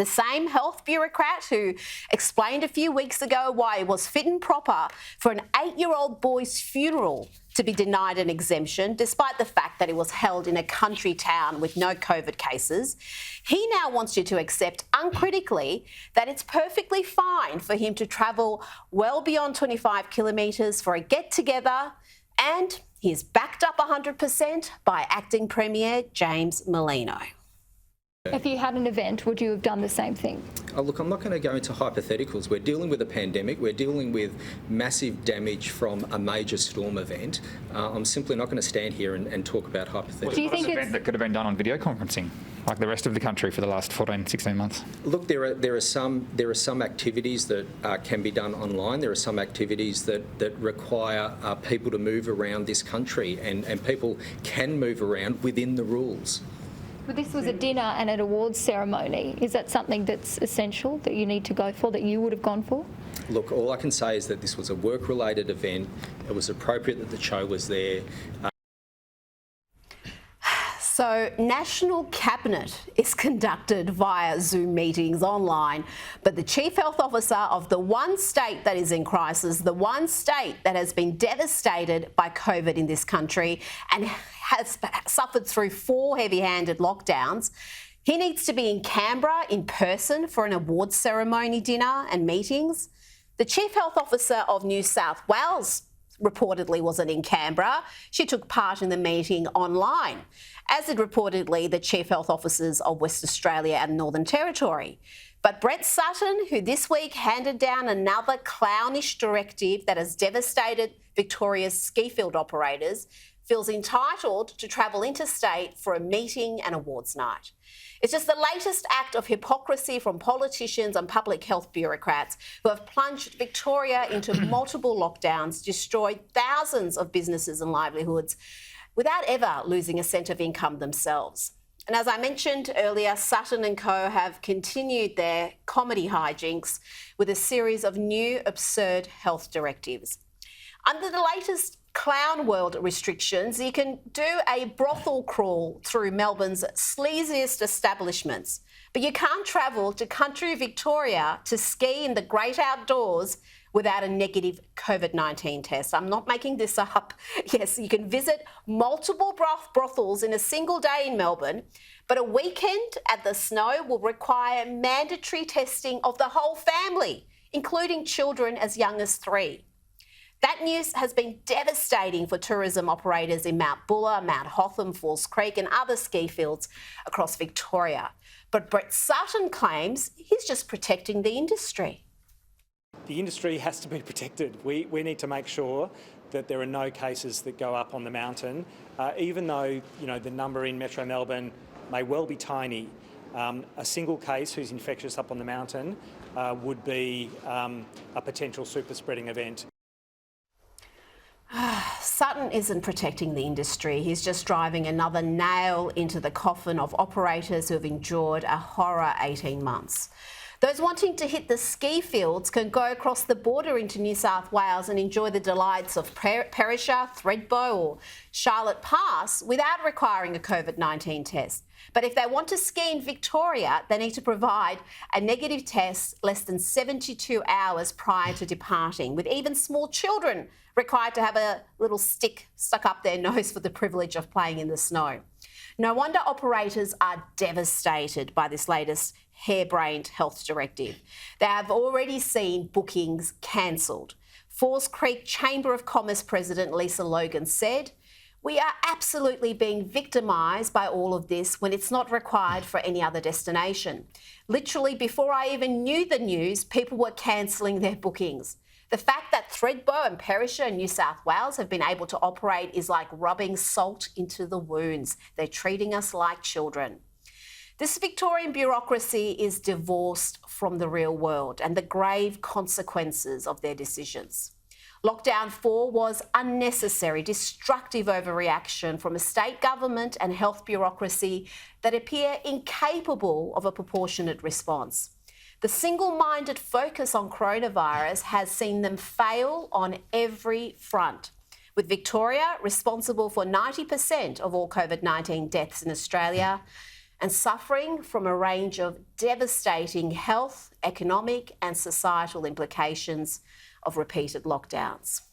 The same health bureaucrat who explained a few weeks ago why it was fit and proper for an 8-year-old boy's funeral to be denied an exemption, despite the fact that it was held in a country town with no COVID cases. He now wants you to accept uncritically that it's perfectly fine for him to travel well beyond 25 kilometres for a get-together, and he is backed up 100% by Acting Premier James Merlino. If you had an event, would you have done the same thing? Oh, look, I'm not going to go into hypotheticals. We're dealing with a pandemic. We're dealing with massive damage from a major storm event. I'm simply not going to stand here and talk about hypotheticals. Do you think an event that could have been done on video conferencing, like the rest of the country for the last 14, 16 months? Look, there are some activities that can be done online. There are some activities that require people to move around this country, and people can move around within the rules. But this was a dinner and an awards ceremony. Is that something that's essential that you need to go for, that you would have gone for? Look, all I can say is that this was a work-related event. It was appropriate that the show was there. So, National Cabinet is conducted via Zoom meetings online, but the Chief Health Officer of the one state that is in crisis, the one state that has been devastated by COVID in this country and has suffered through 4 heavy-handed lockdowns, he needs to be in Canberra in person for an awards ceremony dinner and meetings. The Chief Health Officer of New South Wales reportedly wasn't in Canberra. She took part in the meeting online, as did reportedly the Chief Health Officers of West Australia and Northern Territory. But Brett Sutton, who this week handed down another clownish directive that has devastated Victoria's ski field operators, feels entitled to travel interstate for a meeting and awards night. It's just the latest act of hypocrisy from politicians and public health bureaucrats who have plunged Victoria into multiple lockdowns, destroyed thousands of businesses and livelihoods without ever losing a cent of income themselves. And as I mentioned earlier, Sutton and co have continued their comedy hijinks with a series of new absurd health directives. Under the latest Clown World restrictions, you can do a brothel crawl through Melbourne's sleaziest establishments, but you can't travel to country Victoria to ski in the great outdoors without a negative COVID-19 test. I'm not making this up. Yes, you can visit multiple brothels in a single day in Melbourne, but a weekend at the Snow will require mandatory testing of the whole family, including children as young as 3. That news has been devastating for tourism operators in Mount Buller, Mount Hotham, Falls Creek and other ski fields across Victoria. But Brett Sutton claims he's just protecting the industry. The industry has to be protected. We need to make sure that there are no cases that go up on the mountain, even though the number in Metro Melbourne may well be tiny. A single case who's infectious up on the mountain would be a potential super spreading event. Sutton isn't protecting the industry. He's just driving another nail into the coffin of operators who have endured a horror 18 months. Those wanting to hit the ski fields can go across the border into New South Wales and enjoy the delights of Perisher, Thredbo or Charlotte Pass without requiring a COVID-19 test. But if they want to ski in Victoria, they need to provide a negative test less than 72 hours prior to departing, with even small children required to have a little stick stuck up their nose for the privilege of playing in the snow. No wonder operators are devastated by this latest harebrained health directive. They have already seen bookings cancelled. Falls Creek Chamber of Commerce President Lisa Logan said, "We are absolutely being victimised by all of this when it's not required for any other destination. Literally, before I even knew the news, people were cancelling their bookings. The fact that Thredbo and Perisher in New South Wales have been able to operate is like rubbing salt into the wounds. They're treating us like children." This Victorian bureaucracy is divorced from the real world and the grave consequences of their decisions. Lockdown 4 was unnecessary, destructive overreaction from a state government and health bureaucracy that appear incapable of a proportionate response. The single-minded focus on coronavirus has seen them fail on every front, with Victoria responsible for 90% of all COVID-19 deaths in Australia and suffering from a range of devastating health, economic and societal implications of repeated lockdowns.